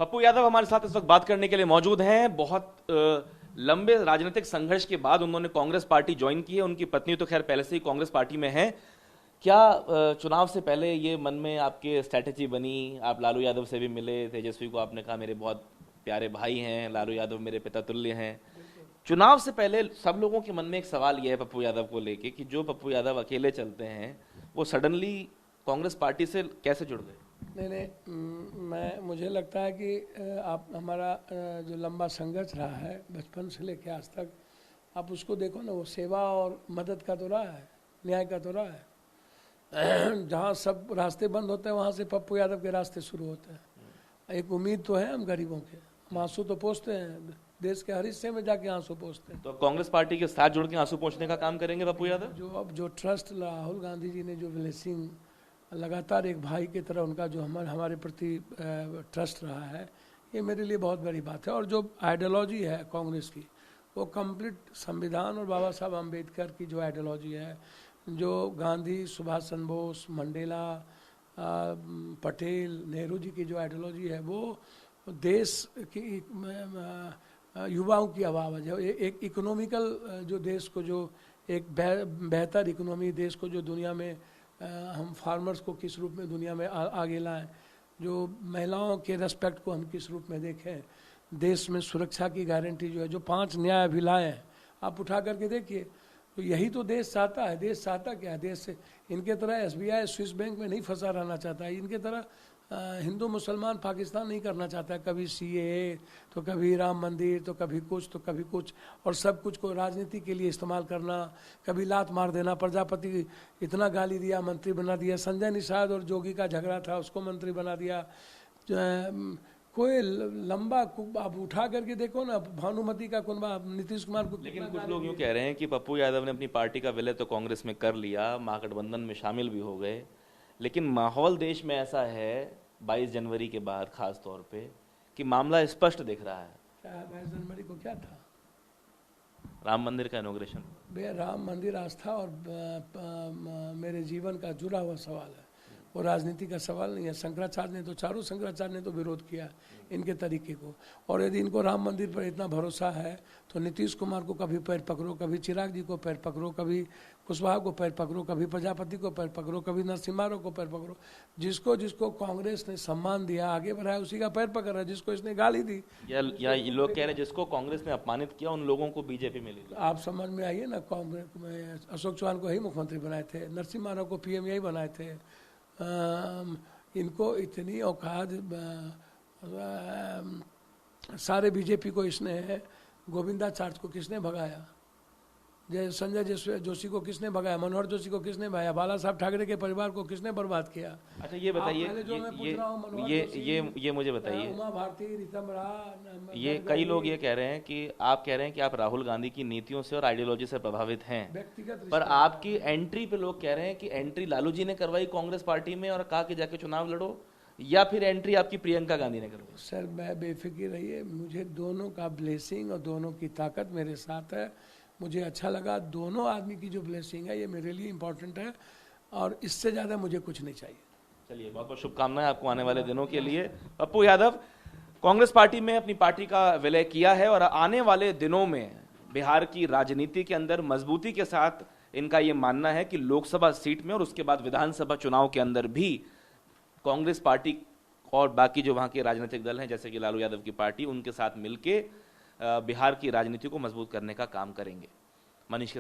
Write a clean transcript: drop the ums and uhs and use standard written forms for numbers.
पप्पू यादव हमारे साथ इस वक्त बात करने के लिए मौजूद हैं। बहुत लंबे राजनीतिक संघर्ष के बाद उन्होंने कांग्रेस पार्टी ज्वाइन की है। उनकी पत्नी तो खैर पहले से ही कांग्रेस पार्टी में है। क्या चुनाव से पहले ये मन में आपके स्ट्रैटेजी बनी? आप लालू यादव से भी मिले, तेजस्वी को आपने कहा मेरे बहुत प्यारे भाई हैं, लालू यादव मेरे पिता तुल्य हैं। चुनाव से पहले सब लोगों के मन में एक सवाल यह है पप्पू यादव को लेके कि जो पप्पू यादव अकेले चलते हैं वो सडनली कांग्रेस पार्टी से कैसे जुड़ गए? नहीं, मुझे लगता है कि आप हमारा जो लंबा संघर्ष रहा है बचपन से लेकर आज तक, आप उसको देखो ना, वो सेवा और मदद का तो रहा है, न्याय का तो रहा है। जहाँ सब रास्ते बंद होते हैं वहाँ से पप्पू यादव के रास्ते शुरू होते हैं। एक उम्मीद तो है हम गरीबों के, हम आंसू तो पोंछते हैं, देश के हर हिस्से में जाके आंसू पोंछते हैं। तो कांग्रेस पार्टी के साथ जुड़ के आंसू पोंछने का काम करेंगे पप्पू यादव? जो ट्रस्ट राहुल गांधी जी ने जो ब्लेसिंग लगातार एक भाई की तरह उनका जो हमारे प्रति ट्रस्ट रहा है, ये मेरे लिए बहुत बड़ी बात है। और जो आइडियोलॉजी है कांग्रेस की, वो कंप्लीट संविधान और बाबा साहब अम्बेडकर की जो आइडियोलॉजी है, जो गांधी, सुभाष चंद्र बोस, मंडेला, पटेल, नेहरू जी की जो आइडियोलॉजी है, वो देश की युवाओं की आवाज़ है। एक इकोनॉमिकल जो देश को, जो एक बेहतर इकोनॉमी देश को, जो दुनिया में हम फार्मर्स को किस रूप में दुनिया में आगे लाएं, जो महिलाओं के रेस्पेक्ट को हम किस रूप में देखें, देश में सुरक्षा की गारंटी जो है, जो 5 न्याय अभिलाएँ हैं, आप उठा करके देखिए। तो यही तो देश चाहता है। देश चाहता क्या है? देश से इनके तरह SBI स्विस बैंक में नहीं फंसा रहना चाहता है। इनके तरह हिंदू मुसलमान पाकिस्तान नहीं करना चाहता है। कभी CAA, तो कभी राम मंदिर, तो कभी कुछ, तो कभी कुछ, और सब कुछ को राजनीति के लिए इस्तेमाल करना। कभी लात मार देना, प्रजापति इतना गाली दिया, मंत्री बना दिया। संजय निषाद और जोगी का झगड़ा था, उसको मंत्री बना दिया। कोई लंबा आप उठा करके देखो ना, भानुमति का कुनबा, नीतीश कुमार को। लेकिन कुछ लोग यूं कह रहे हैं कि पप्पू यादव ने अपनी पार्टी का विलय तो कांग्रेस में कर लिया, महागठबंधन में शामिल भी हो गए, लेकिन माहौल देश में ऐसा है 22 जनवरी के बाद खास तौर पे कि मामला स्पष्ट दिख रहा है। क्या 22 जनवरी को क्या था? राम मंदिर का इनॉग्रेशन। राम मंदिर आस्था और मेरे जीवन का जुड़ा हुआ सवाल है, वो राजनीति का सवाल नहीं है। शंकराचार्य ने तो, चारों शंकराचार्य ने तो विरोध किया इनके तरीके को। और यदि इनको राम मंदिर पर इतना भरोसा है तो नीतीश कुमार को कभी पैर पकड़ो, कभी चिराग जी को पैर पकड़ो, कभी कुशवाहा को पैर पकड़ो, कभी प्रजापति को पैर पकड़ो, कभी नरसिम्हा राव को पैर पकड़ो। जिसको जिसको कांग्रेस ने सम्मान दिया, आगे बढ़ाया, उसी का पैर पकड़ रहा है। जिसको इसने गाली दी, या ये लोग कह रहे हैं जिसको कांग्रेस ने अपमानित किया उन लोगों को बीजेपी मिली। आप समझ में आइए ना, कांग्रेस में अशोक चौहान को ही मुख्यमंत्री बनाए थे, नरसिम्हा राव को PM यही बनाए थे। इनको इतनी औकात, सारे बीजेपी को इसने, गोविंदाचार्य को किसने भगाया, संजय जोशी को किसने भगाया, मनोहर जोशी को किसने भगाया, बाला साहब ठाकरे के परिवार को किसने बर्बाद किया? अच्छा ये बताइए, ये मुझे बताइए, उमा भारती, रीतम राय, ये कई लोग ये कह रहे हैं कि आप कह रहे हैं कि आप राहुल गांधी की नीतियों से और आइडियोलॉजी से प्रभावित हैं, व्यक्तिगत, पर आपकी एंट्री पे लोग कह रहे हैं कि एंट्री लालू जी ने करवाई कांग्रेस पार्टी में और कहा कि जाके चुनाव लड़ो, या फिर एंट्री आपकी प्रियंका गांधी ने करवाई? सर मैं बेफिक्र रहिए, मुझे दोनों का ब्लेसिंग और दोनों की ताकत मेरे साथ है। मुझे अच्छा लगा, दोनों आदमी की जो ब्लेसिंग है ये मेरे लिए इम्पोर्टेंट है, और इससे ज़्यादा मुझे कुछ नहीं चाहिए। चलिए, बहुत बहुत शुभकामनाएं आपको आने वाले दिनों के लिए। पप्पू यादव कांग्रेस पार्टी में अपनी पार्टी का विलय किया है और आने वाले दिनों में बिहार की राजनीति के अंदर मजबूती के साथ इनका ये मानना है कि लोकसभा सीट में और उसके बाद विधानसभा चुनाव के अंदर भी कांग्रेस पार्टी और बाकी जो वहां के राजनीतिक दल हैं जैसे कि लालू यादव की पार्टी, उनके साथ मिलके बिहार की राजनीति को मजबूत करने का काम करेंगे। मनीष के